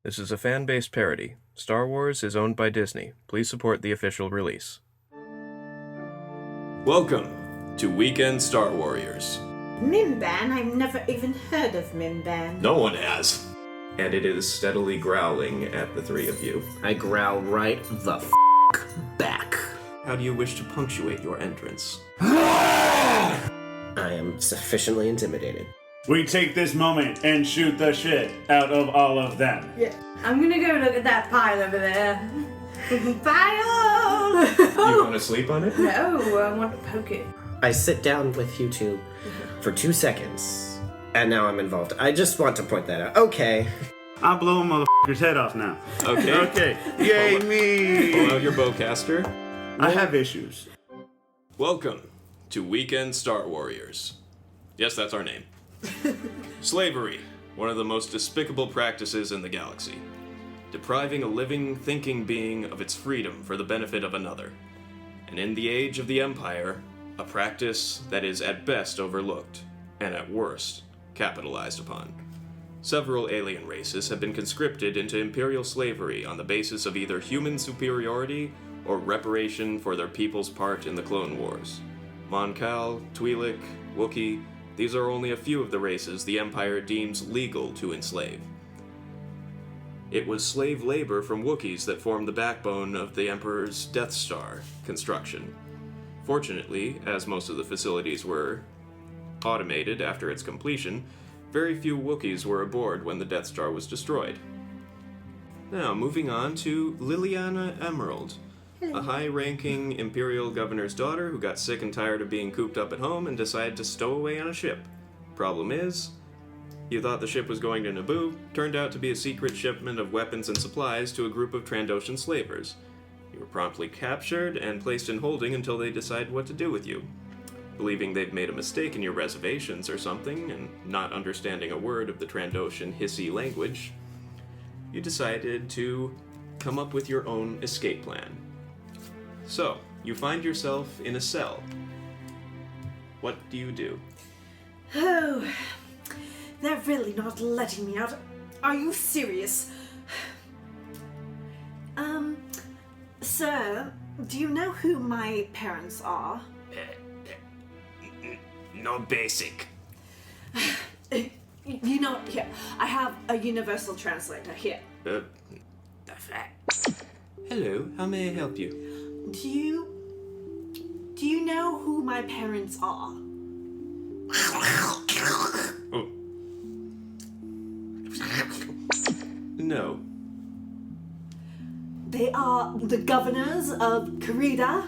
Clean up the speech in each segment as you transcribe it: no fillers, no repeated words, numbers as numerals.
This is a fan-based parody. Star Wars is owned by Disney. Please support the official release. Welcome to Weekend Star Warriors. Mimban? I've never even heard of Mimban. No one has. And it is steadily growling at the three of you. I growl right the back. How do you wish to punctuate your entrance? I am sufficiently intimidated. We take this moment and shoot the shit out of all of them. Yeah. I'm gonna go look at that pile over there. Pile! You want to sleep on it? No, I want to poke it. I sit down with you two for 2 seconds, and now I'm involved. I just want to point that out. Okay. I'll blow a motherfucker's head off now. Okay. Okay. Yay, me! Pull out your bowcaster. I have issues. Welcome to Weekend Star Warriors. Yes, that's our name. Slavery, one of the most despicable practices in the galaxy. Depriving a living, thinking being of its freedom for the benefit of another. And in the age of the Empire, a practice that is at best overlooked, and at worst, capitalized upon. Several alien races have been conscripted into imperial slavery on the basis of either human superiority or reparation for their people's part in the Clone Wars. Maklaw, twi'lek, Wookie, these are only a few of the races the Empire deems legal to enslave. It was slave labor from Wookiees that formed the backbone of the Emperor's Death Star construction. Fortunately, as most of the facilities were automated after its completion, very few Wookiees were aboard when the Death Star was destroyed. Now, moving on to Lilliana Emerald, a high-ranking Imperial governor's daughter who got sick and tired of being cooped up at home and decided to stow away on a ship. Problem is, you thought the ship was going to Naboo, turned out to be a secret shipment of weapons and supplies to a group of Trandoshan slavers. You were promptly captured and placed in holding until they decide what to do with you. Believing they've made a mistake in your reservations or something, and not understanding a word of the Trandoshan hissy language, you decided to come up with your own escape plan. So, you find yourself in a cell. What do you do? Oh, they're really not letting me out. Are you serious? Sir, do you know who my parents are? No basic. You know, here, I have a universal translator here. Hello, how may I help you? Do you know who my parents are? Oh. No. They are the governors of Carrion.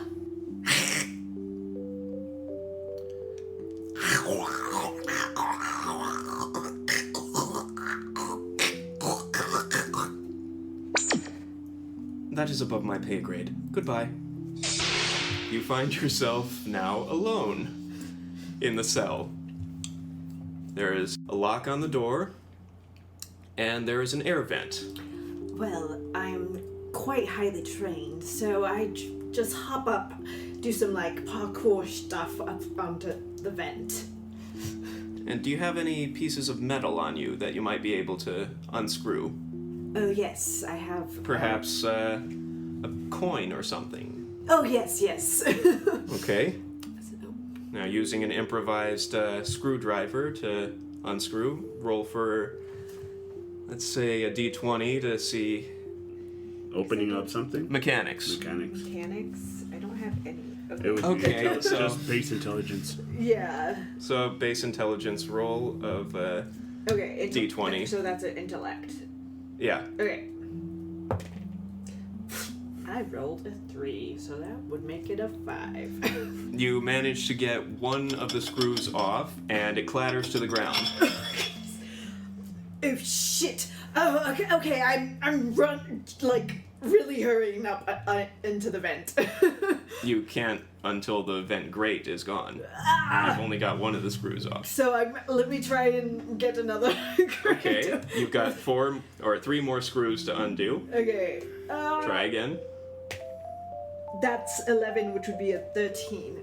That is above my pay grade. Goodbye. You find yourself now alone in the cell. There is a lock on the door, and there is an air vent. Well, I'm quite highly trained, so I just hop up, do some parkour stuff up onto the vent. And do you have any pieces of metal on you that you might be able to unscrew? Oh yes, I have. Perhaps a coin or something. Oh yes. Okay. Now, using an improvised screwdriver to unscrew, roll for, let's say, a d20 to see... Opening up something? Mechanics. Mechanics? I don't have any. It would Okay, be so- just base intelligence. Yeah. So, base intelligence roll of Okay. D20. So that's an intellect. Yeah. Okay. I rolled a 3, so that would make it a 5. You manage to get one of the screws off, and it clatters to the ground. Oh shit! Oh, okay. I'm really hurrying up into the vent. You can't until the vent grate is gone. You've only got one of the screws off. So let me try and get another. Okay, you've got 3 more screws to undo. Okay. Try again. That's 11, which would be a 13.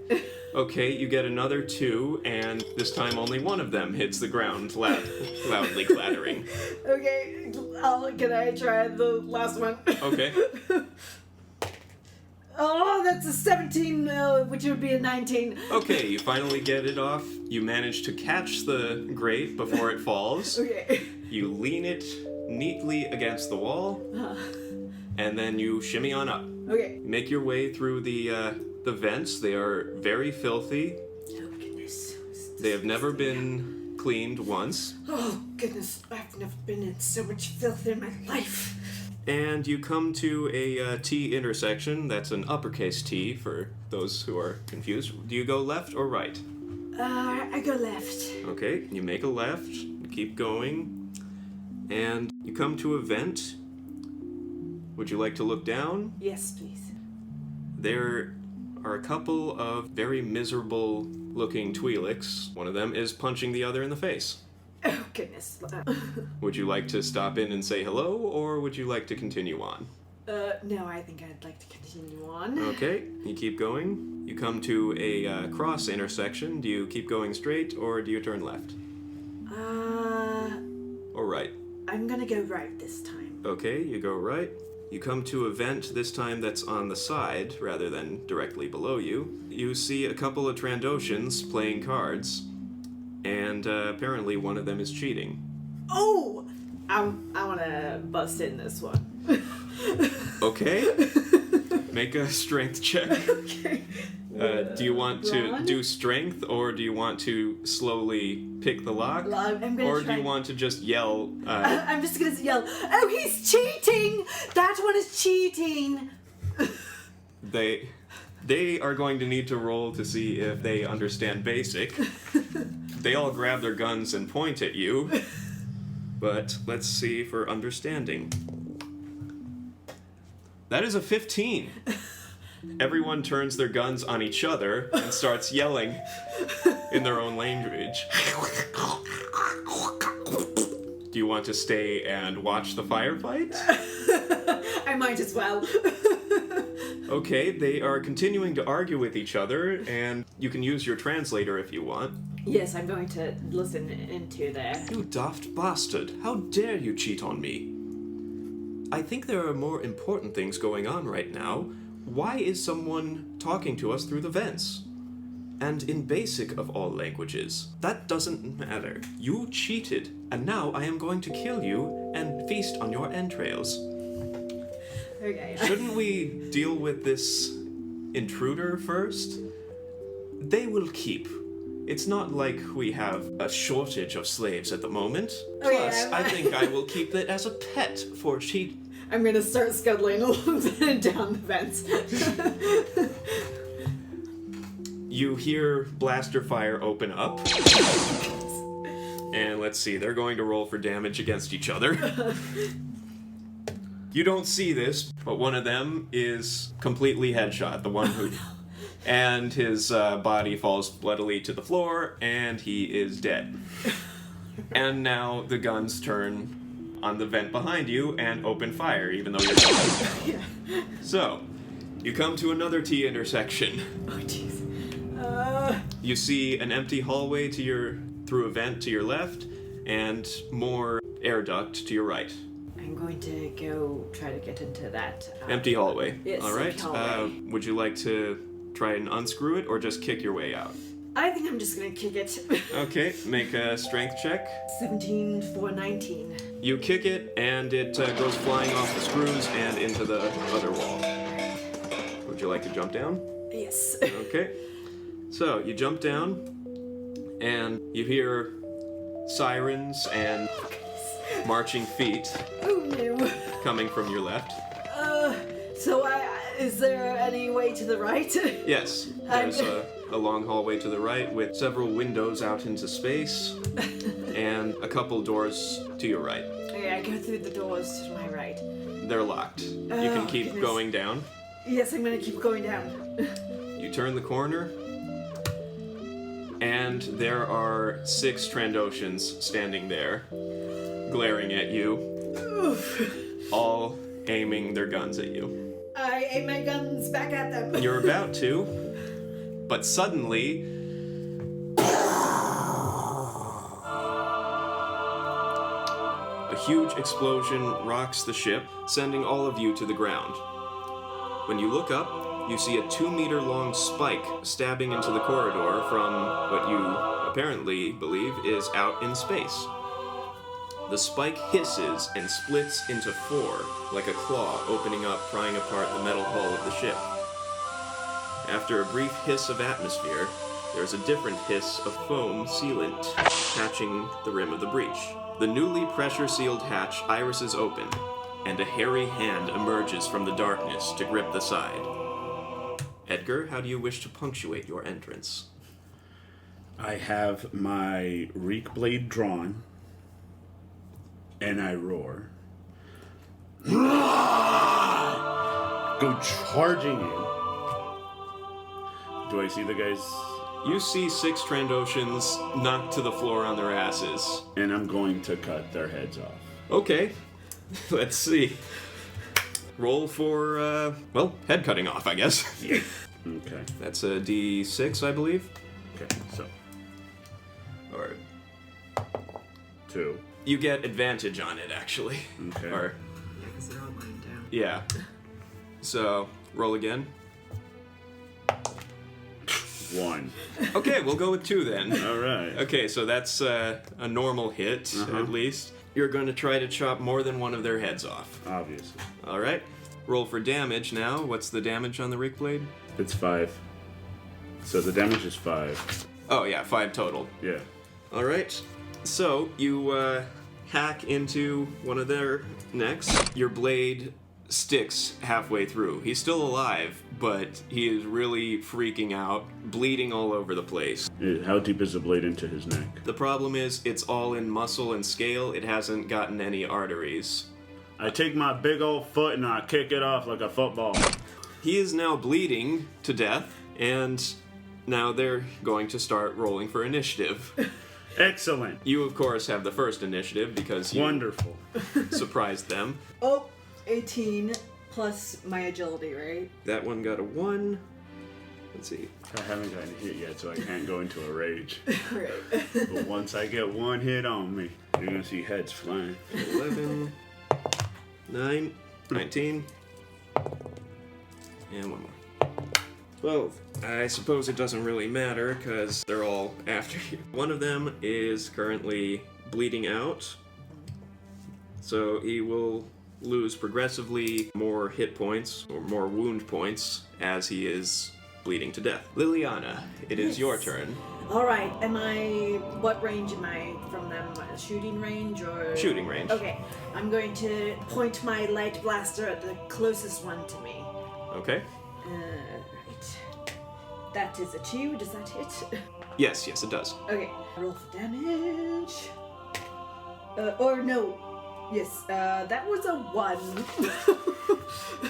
Okay, you get another 2, and this time only one of them hits the ground, loudly clattering. Okay, can I try the last one? Okay. Oh, that's a 17, which would be a 19. Okay, you finally get it off. You manage to catch the grate before it falls. Okay. You lean it neatly against the wall, and then you shimmy on up. Okay. Make your way through the vents. They are very filthy. Oh, goodness. They have never been cleaned once. Oh, goodness. I've never been in so much filth in my life. And you come to a T intersection. That's an uppercase T for those who are confused. Do you go left or right? I go left. Okay, you make a left, you keep going, and you come to a vent. Would you like to look down? Yes, please. There are a couple of very miserable looking twi'leks. One of them is punching the other in the face. Oh, goodness. Would you like to stop in and say hello, or would you like to continue on? No, I think I'd like to continue on. Okay, you keep going. You come to a cross intersection. Do you keep going straight, or do you turn left? Or right? I'm gonna go right this time. Okay, you go right. You come to a vent, this time that's on the side rather than directly below you. You see a couple of Trandoshans playing cards, and apparently one of them is cheating. Oh! I wanna bust in this one. Okay. Make a strength check. Okay. Do you want to Ron? do strength, or do you want to slowly pick the lock? Well, I'm gonna or try. do you want to just yell? I'm just gonna yell, oh, he's cheating! That one is cheating! They are going to need to roll to see if they understand basic. They all grab their guns and point at you. But let's see for understanding. That is a 15. Everyone turns their guns on each other and starts yelling in their own language. Do you want to stay and watch the firefight? I might as well. Okay, they are continuing to argue with each other, and you can use your translator if you want. Yes, I'm going to listen into there. You daft bastard, how dare you cheat on me? I think there are more important things going on right now. Why is someone talking to us through the vents? And in basic of all languages. That doesn't matter. You cheated, and now I am going to kill you and feast on your entrails. Okay. Shouldn't we deal with this intruder first? They will keep. It's not like we have a shortage of slaves at the moment. Okay, Plus, I think I will keep it as a pet for cheat. I'm gonna start scuttling along down the vents. You hear blaster fire open up. And let's see, they're going to roll for damage against each other. You don't see this, but one of them is completely headshot, the one who... And his body falls bloodily to the floor, and he is dead. And now the guns turn on the vent behind you and open fire, even though you're dead. Yeah. So, you come to another T intersection. Oh, jeez. You see an empty hallway through a vent to your left, and more air duct to your right. I'm going to go try to get into that. Empty hallway. Yes, All right. empty hallway. Would you like to try and unscrew it, or just kick your way out? I think I'm just gonna kick it. Okay, make a strength check. 17 for 19. You kick it, and it goes flying off the screws and into the other wall. Would you like to jump down? Yes. Okay. So, you jump down, and you hear sirens and marching feet Oh no. coming from your left. So is there any way to the right? Yes, there's a long hallway to the right with several windows out into space, and a couple doors to your right. Okay, I go through the doors to my right. They're locked. You can Oh, keep goodness. going down. Yes, I'm gonna keep going down. You turn the corner, and there are 6 Trandoshans standing there, glaring at you, Oof. all aiming their guns at you. I aim my guns back at them. You're about to, but suddenly... a huge explosion rocks the ship, sending all of you to the ground. When you look up, you see a 2-meter-long spike stabbing into the corridor from what you apparently believe is out in space. The spike hisses and splits into 4, like a claw opening up, prying apart the metal hull of the ship. After a brief hiss of atmosphere, there's a different hiss of foam sealant patching the rim of the breach. The newly pressure-sealed hatch irises open, and a hairy hand emerges from the darkness to grip the side. Edgar, how do you wish to punctuate your entrance? I have my reek blade drawn, and I roar. Go charging in. Do I see the guys? You see 6 Trandoshans knocked to the floor on their asses. And I'm going to cut their heads off. Okay, let's see. Roll for, head cutting off, I guess. Yeah. Okay. That's a D6, I believe. Okay, so. Or 2. you get advantage on it, actually. Okay. Or, Yeah, because they're all lying down. yeah. So, roll again. 1. Okay, we'll go with 2 then. All right. Okay, so that's a normal hit, at least. You're going to try to chop more than one of their heads off. Obviously. All right. Roll for damage now. What's the damage on the Reek Blade? It's 5. So the damage is 5. Oh, yeah, 5 total. Yeah. All right. So you hack into one of their necks. Your blade sticks halfway through. He's still alive, but he is really freaking out, bleeding all over the place. How deep is the blade into his neck? The problem is it's all in muscle and scale. It hasn't gotten any arteries. I take my big old foot and I kick it off like a football. He is now bleeding to death, and now they're going to start rolling for initiative. Excellent. You, of course, have the first initiative because you Wonderful. surprised them. Oh, 18 plus my agility, right? That one got a 1. Let's see. I haven't gotten hit yet, so I can't go into a rage. Right. But once I get one hit on me, you're gonna see heads flying. 11, 9, 19, and 1 more. 12. I suppose it doesn't really matter because they're all after you. One of them is currently bleeding out, so he will lose progressively more hit points or more wound points as he is bleeding to death. Lilliana, it is your turn. All right. What range am I from them? Shooting range or? Shooting range. Okay. I'm going to point my light blaster at the closest one to me. Okay. Right. That is a 2. Does that hit? Yes, it does. Okay. Roll for damage. Or no. Yes. That was a 1.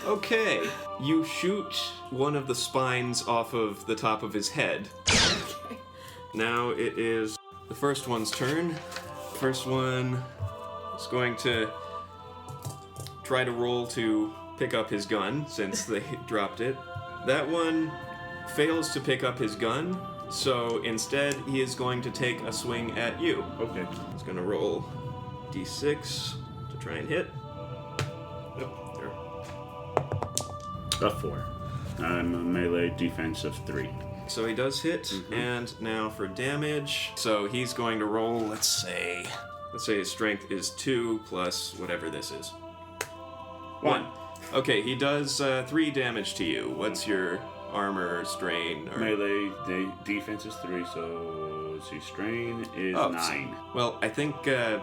Okay. You shoot one of the spines off of the top of his head. Okay. Now it is the first one's turn. First one is going to try to roll to pick up his gun since they dropped it. That one fails to pick up his gun, so instead he is going to take a swing at you. Okay. He's going to roll d6 to try and hit. Nope, there. A 4. I'm a melee defense of 3. So he does hit, and now for damage. So he's going to roll, let's say his strength is 2 plus whatever this is. 1. Okay, he does 3 damage to you. What's your armor strain? Or... Melee defense is 3, so let's see, strain is 9. Well, I think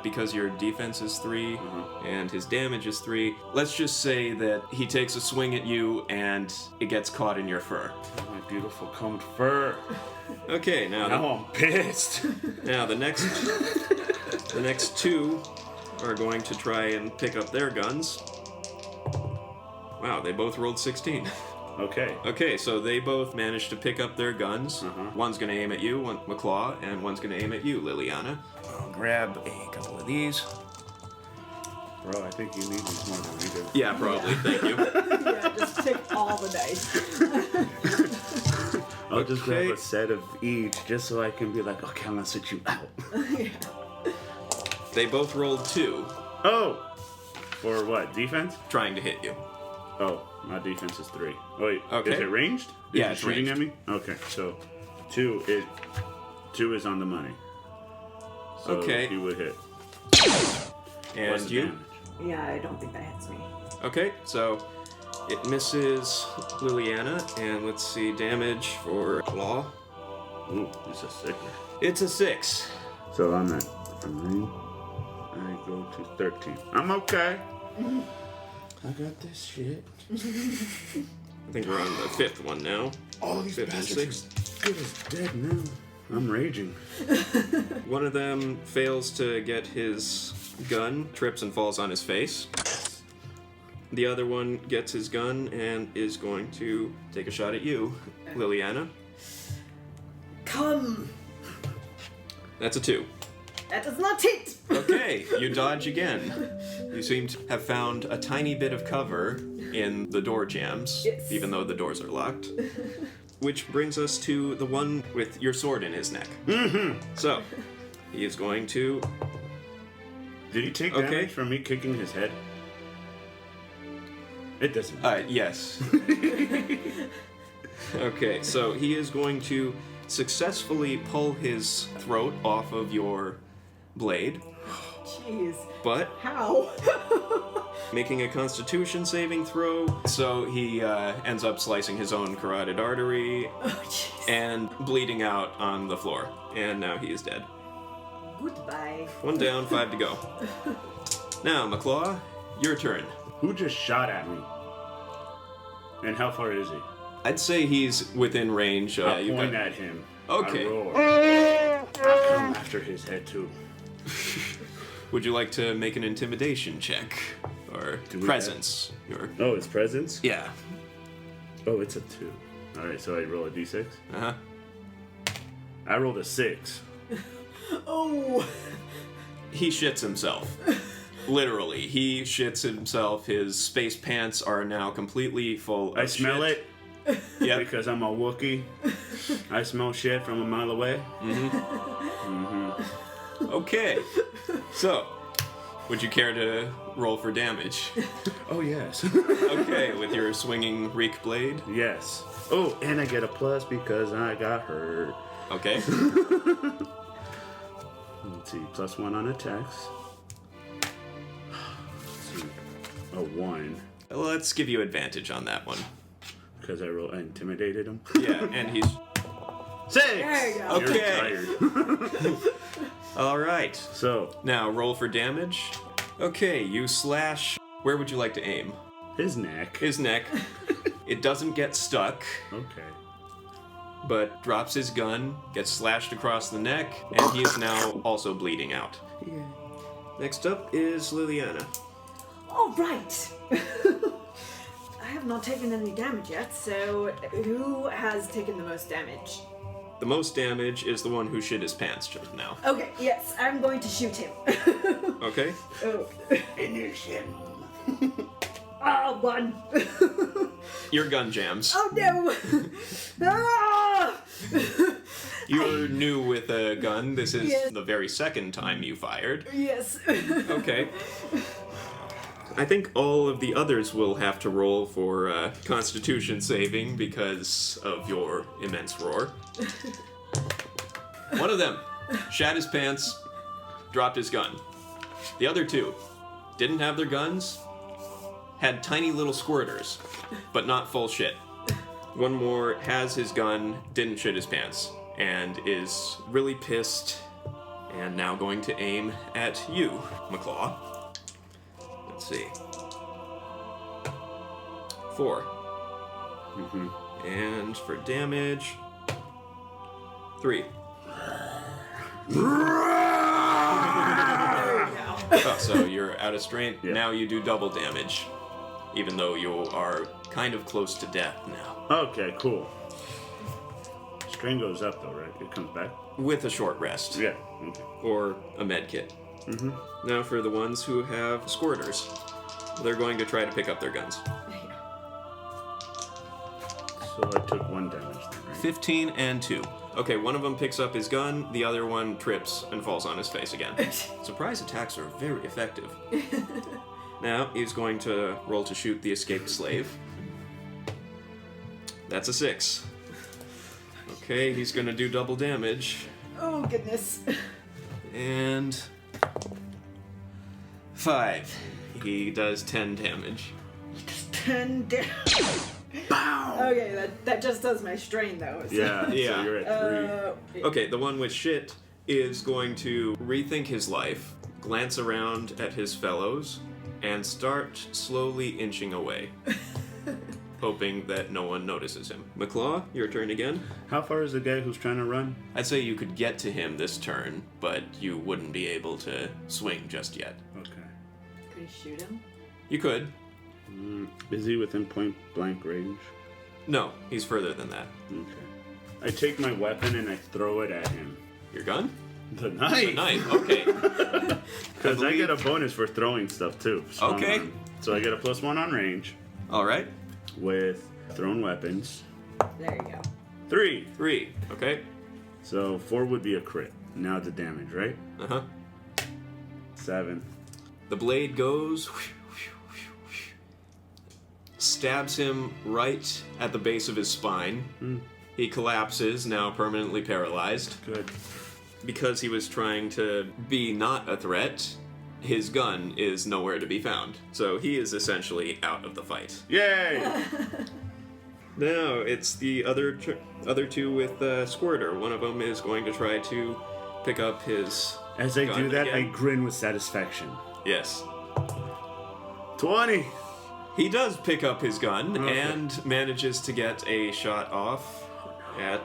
because your defense is 3 and his damage is 3, let's just say that he takes a swing at you and it gets caught in your fur. My beautiful combed fur. Okay, now I'm pissed. now the next 2 are going to try and pick up their guns. Wow, they both rolled 16. Okay. Okay, so they both managed to pick up their guns. One's going to aim at you, Maklaw, and one's going to aim at you, Lilliana. I'll grab a couple of these. Bro, I think you need these more than we do. Yeah, probably. Thank you. Yeah, just take all the dice. I'll just grab Okay. a set of each just so I can be like, okay, I'm gonna sit you out. Yeah. They both rolled 2, Oh! For what? Defense? trying to hit you. Oh, my defense is 3. Oh, wait, Okay. is it ranged? Yeah, Is it's it shooting ranged. at me? Okay, so 2 is on the money. So Okay. he would hit. And What's the you? damage? Yeah, I don't think that hits me. Okay, so it misses Lilliana, and let's see, damage for Claw. Ooh, it's a sicker. It's a 6. So I'm at 9. I go to 13. I'm okay. I got this shit. I think we're on the 5th one now. All these 5th and bastards 6th. are dead now. I'm raging. One of them fails to get his gun, trips and falls on his face. The other one gets his gun and is going to take a shot at you, Lilliana. Come! That's a 2. That does not hit! Okay, you dodge again. You seem to have found a tiny bit of cover in the door jambs, Yes. even though the doors are locked. Which brings us to the one with your sword in his neck. Mm-hmm. So, he is going to... Did he take Okay. damage from me kicking his head? It doesn't. Yes. Okay, so he is going to successfully pull his throat off of your blade, Jeez. but How? making a constitution saving throw. So he ends up slicing his own carotid artery Oh, jeez. and bleeding out on the floor. And now he is dead. Goodbye. 1 down, 5 to go. Now, Maklaw, your turn. Who just shot at me? And how far is he? I'd say he's within range. I'll You point got- at him. Okay. I roar. I'll come after his head too. Would you like to make an intimidation check? Or Do we presence? Your... Oh, it's presence? Yeah. Oh, it's a 2. Alright, so I roll a d6. Uh-huh. I rolled a 6. Oh! He shits himself. Literally, he shits himself. His space pants are now completely full of I smell shit. it Yep. because I'm a Wookiee. I smell shit from a mile away. Okay. So, would you care to roll for damage? Oh, yes. Okay, with your swinging reek blade. Yes. Oh, and I get a plus because I got hurt. Okay. Let's see, +1 on attacks. Let's see, a 1 Let's give you advantage on that one. because I intimidated him. Yeah, and he's 6. There you go. Okay. You're tired. all right. So Now roll for damage. Okay, you slash. Where would you like to aim? his neck. His neck. It doesn't get stuck, Okay. but drops his gun, gets slashed across the neck, and he is now also bleeding out. Next up is Lilliana. All right. I have not taken any damage yet, so who has taken the most damage? The most damage is the one who shit his pants just now. Okay, yes, I'm going to shoot him. Okay? Oh. Finish him. Ah, 1. Your gun jams. Oh no! Ah! You're new with a gun. This is Yes. the very second time you fired. Yes. Okay. I think all of the others will have to roll for Constitution saving because of your immense roar. One of them shat his pants, dropped his gun. The other 2 didn't have their guns, had tiny little squirters, but not full shit. One more has his gun, didn't shit his pants, and is really pissed, and now going to aim at you, Maklaw. Let's see. 4. And for damage, 3. Oh, so you're out of strength. Yeah. Now you do double damage, even though you are kind of close to death now. Okay, cool. Strain goes up though, right? It comes back? With a short rest. Yeah. Okay. Or a med kit. Mm-hmm. Now for the ones who have squirters. They're going to try to pick up their guns. So I took 1 damage then, right? 15 and 2. Okay, one of them picks up his gun, the other one trips and falls on his face again. Surprise attacks are very effective. Now he's going to roll to shoot the escaped slave. That's a 6. Okay, he's gonna do double damage. Oh, goodness. And 5. He does 10 damage. 10 damage. Bow! Okay, that just does my strain, though. So. Yeah, Yeah. so you're at 3. Okay, the one with shit is going to rethink his life, glance around at his fellows, and start slowly inching away, hoping that no one notices him. Maklaw, your turn again. How far is the guy who's trying to run? I'd say you could get to him this turn, but you wouldn't be able to swing just yet. Okay. Could you shoot him? You could. Is he within point blank range? No, he's further than that. Okay. I take my weapon and I throw it at him. Your gun? The knife? The knife, okay. Because I get a bonus for throwing stuff too. Strong Okay. arm. So I get a +1 on range Alright. with thrown weapons. There you go. 3. 3, okay. So 4 would be a crit. Now the damage, right? Uh-huh. 7. The blade goes, stabs him right at the base of his spine. He collapses, now permanently paralyzed. Good. Because he was trying to be not a threat, his gun is nowhere to be found. So he is essentially out of the fight. Yay! Now it's the other two with Squirter. One of them is going to try to pick up his As I gun do that, again. I grin with satisfaction. Yes. 20! He does pick up his gun Okay. and manages to get a shot off at...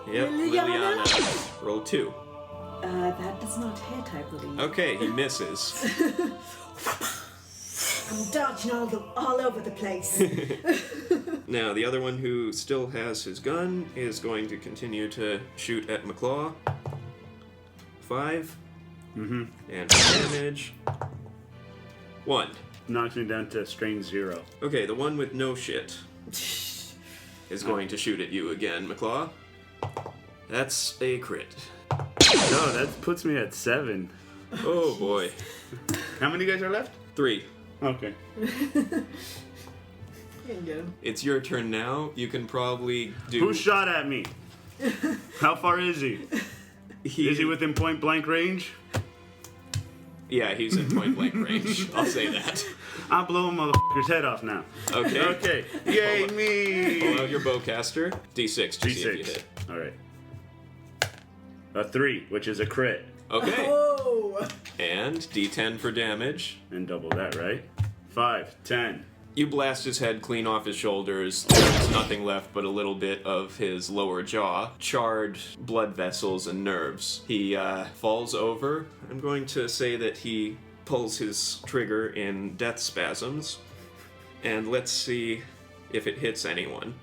Yep, Lilliana? Lilliana. Roll 2. That does not hit, I believe. Okay, he misses. I'm dodging all over the place. Now, the other one who still has his gun is going to continue to shoot at Maklaw. 5. Mm-hmm. And damage. 1. Knocks me down to strain 0. Okay, the one with no shit is going to shoot at you again, Maklaw. That's a crit. No, that puts me at 7. Oh boy. How many guys are left? 3. Okay. There you go. It's your turn now. You can probably do... Who shot at me? How far is he? Is he within point blank range? Yeah, he's in point blank range. I'll say that. I'm blowing motherfucker's head off now. Okay. Okay. Yay, me! Pull out your bowcaster. D6 to see if you D6. hit. Alright. A 3, which is a crit. Okay. Oh! And D10 for damage. And double that, right? 5, 10. You blast his head clean off his shoulders. There's nothing left but a little bit of his lower jaw, charred blood vessels and nerves. He falls over. I'm going to say that he pulls his trigger in death spasms. And let's see if it hits anyone.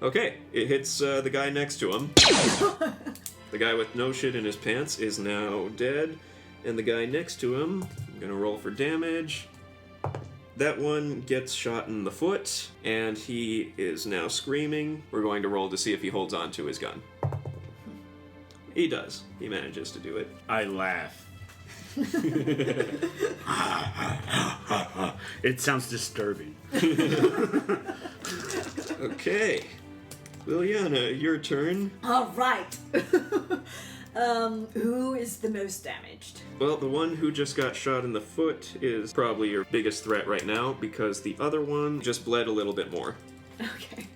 Okay, it hits the guy next to him. The guy with no shit in his pants is now dead. And the guy next to him, I'm gonna roll for damage. That one gets shot in the foot, and he is now screaming. We're going to roll to see if he holds on to his gun. He does. He manages to do it. I laugh. It sounds disturbing. Okay. Liliana, your turn. All right. Who is the most damaged? Well, the one who just got shot in the foot is probably your biggest threat right now, because the other one just bled a little bit more. Okay.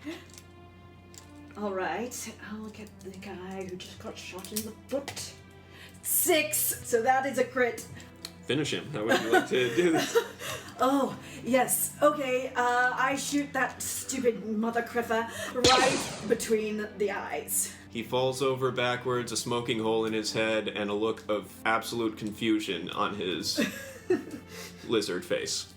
All right. I'll get the guy who just got shot in the foot. 6. So that is a crit. Finish him. How would you like to do this? Oh, yes. Okay, I shoot that stupid mother criffer right between the eyes. He falls over backwards, a smoking hole in his head, and a look of absolute confusion on his lizard face.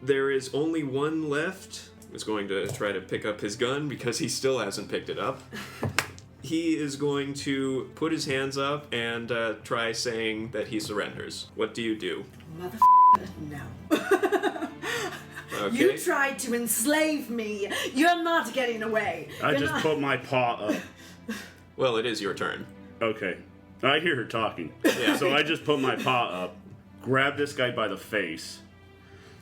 There is only one left. He's going to try to pick up his gun because he still hasn't picked it up. he is going to put his hands up and try saying that he surrenders. What do you do? No. Okay. You tried to enslave me. You're not getting away. I You're just not- put my paw up. Well, it is your turn. Okay. I hear her talking. Yeah. So I just put my paw up, grab this guy by the face,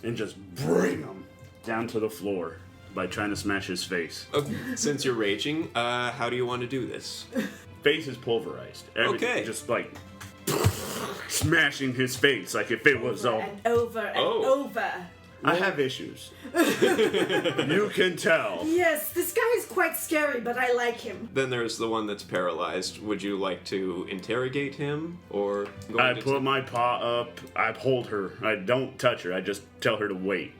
and just bring him down to the floor by trying to smash his face. Okay. Since you're raging, how do you want to do this? Face is pulverized. Everything, Okay. Just like smashing his face like if it was all. And over and Oh. over. I have issues. You can tell. Yes, this guy is quite scary, but I like him. Then there's the one that's paralyzed. Would you like to interrogate him, or go I into put my paw up. I hold her. I don't touch her. I just tell her to wait.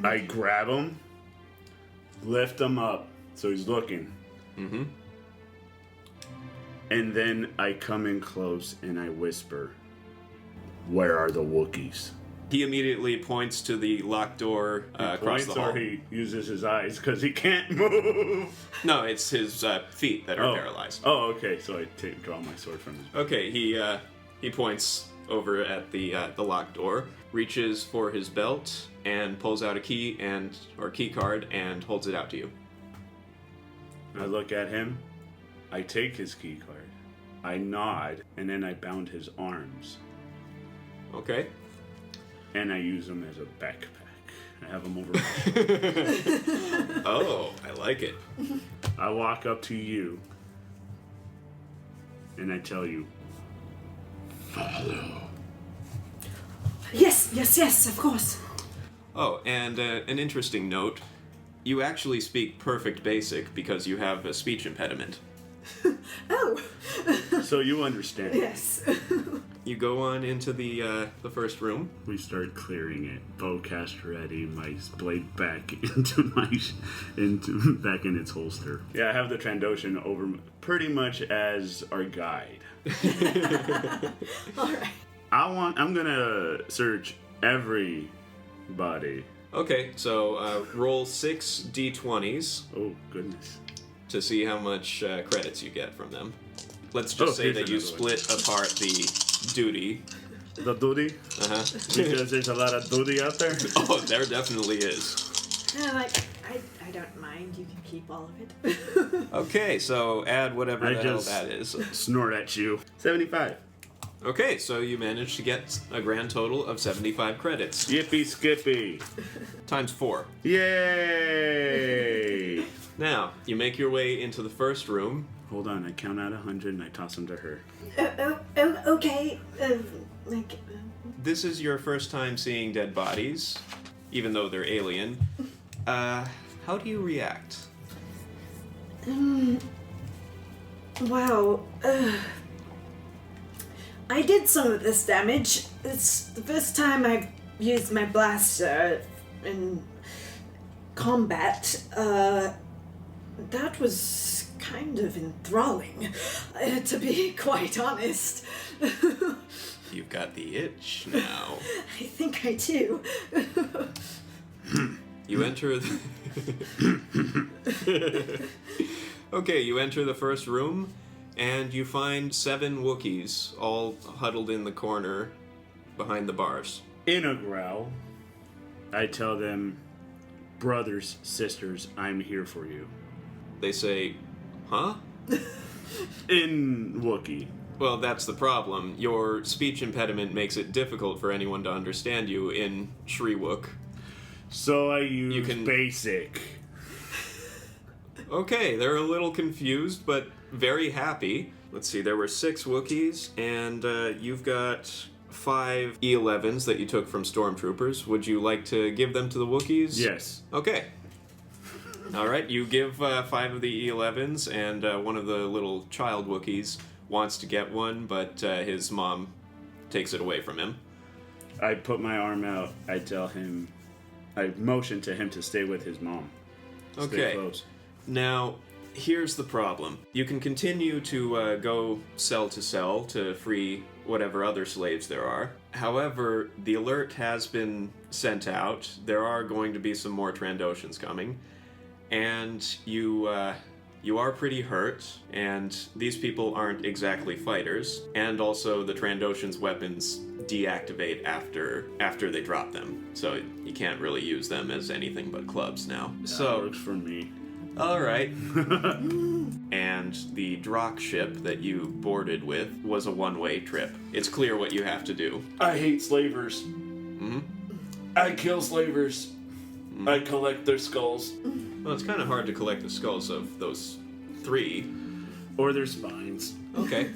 I grab him, lift him up so he's looking. Mm-hmm. And then I come in close and I whisper, "Where are the Wookiees?" He immediately points to the locked door across the hall. Or he uses his eyes because he can't move. No, it's his feet that are paralyzed. Oh, okay. So I draw my sword from his. Okay, he points over at the locked door, reaches for his belt, and pulls out a key or key card and holds it out to you. I look at him. I take his key card. I nod, and then I bound his arms, Okay. and I use them as a backpack. I have them over. Oh, I like it. I walk up to you, and I tell you, "Follow." Yes, of course. Oh, and an interesting note. You actually speak perfect basic because you have a speech impediment. Oh, So you understand. yes. You go on into the first room. We start clearing it. Bowcast ready. My blade back back in its holster. Yeah, I have the Trandoshan over pretty much as our guide. All right. I'm gonna search everybody. Okay, so roll 6 d20s Oh goodness. to see how much credits you get from them. Let's just say here's that you another one. split apart the duty. The duty? Uh-huh. Because there's a lot of duty out there. Oh, there definitely is. I don't mind. You can keep all of it. Okay, so add whatever I the hell just- that is. Snort at you. 75. Okay, so you managed to get a grand total of 75 credits. Yippee skippy. Times 4. Yay! Now, you make your way into the first room. Hold on, I count out 100 and I toss them to her. Okay. This is your first time seeing dead bodies, even though they're alien. How do you react? Wow. I did some of this damage. It's the first time I've used my blaster in combat. That was kind of enthralling, to be quite honest. You've got the itch now. I think I do. You enter the... Okay, you enter the first room, and you find 7 Wookiees all huddled in the corner behind the bars. In a growl, I tell them, brothers, sisters, I'm here for you. They say, huh? In Wookiee. Well, that's the problem. Your speech impediment makes it difficult for anyone to understand you in Shriwook. So I use You can- basic. Okay, they're a little confused, but very happy. Let's see, there were 6 Wookiees, and you've got 5 E11s that you took from Stormtroopers. Would you like to give them to the Wookiees? Yes. Okay. Alright, you give 5 of the E11s, and one of the little child Wookiees wants to get one, but his mom takes it away from him. I put my arm out. I tell him, I motion to him to stay with his mom. Stay Okay. close. Now, here's the problem. You can continue to go cell to cell to free whatever other slaves there are. However, the alert has been sent out. There are going to be some more Trandoshans coming. And you you are pretty hurt, and these people aren't exactly fighters, and also the Trandoshans' weapons deactivate after they drop them, so you can't really use them as anything but clubs now. That works for me. Alright. And the Drock ship that you boarded with was a one-way trip. It's clear what you have to do. I hate slavers. I kill slavers. I collect their skulls. Well, it's kind of hard to collect the skulls of those 3. Or their spines. Okay.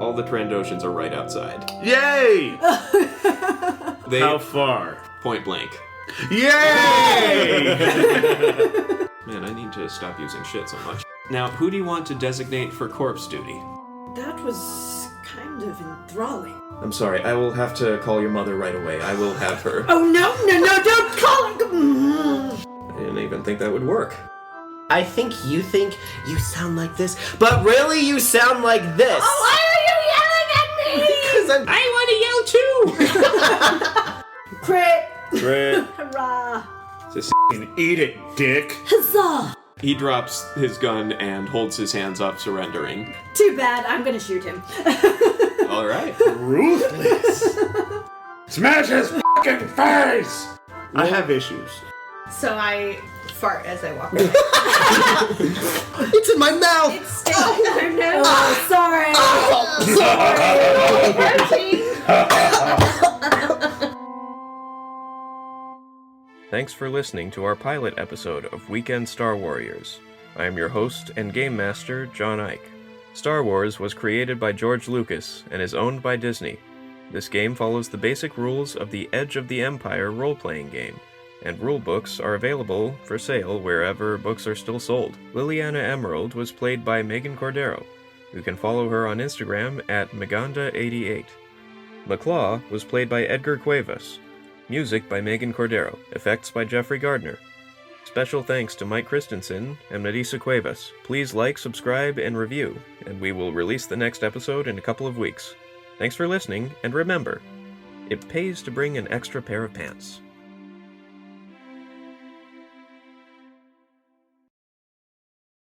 All the Trandoshans are right outside. Yay! How They far? point blank. Yay! Man, I need to stop using shit so much. Now, who do you want to designate for corpse duty? That was kind of enthralling. I'm sorry, I will have to call your mother right away. I will have her. Oh, no, don't call it! I didn't even think that would work. I think you sound like this, but really you sound like this. Oh, why are you yelling at me? Because I want to yell too. Crit! Crit. Hurrah! Just Eat it, dick. Huzzah! he drops his gun and holds his hands up, surrendering. Too bad, I'm gonna shoot him. All right. Ruthless. Smash his fucking face! I have issues. So I fart as I walk away. It's in my mouth. It's stinking. Oh no. Oh, sorry. Thanks for listening to our pilot episode of Weekend Star Warriors. I am your host and game master, John Ike. Star Wars was created by George Lucas and is owned by Disney. This game follows the basic rules of the Edge of the Empire role-playing game, and rulebooks are available for sale wherever books are still sold. Lilliana Emerald was played by Megan Cordero. You can follow her on Instagram at Maganda88. Maklaw was played by Edgar Cuevas. Music by Megan Cordero. Effects by Jeffery Gardner. Special thanks to Mike Christensen and Melissa Cuevas. Please like, subscribe, and review, and we will release the next episode in a couple of weeks. Thanks for listening, and remember, it pays to bring an extra pair of pants.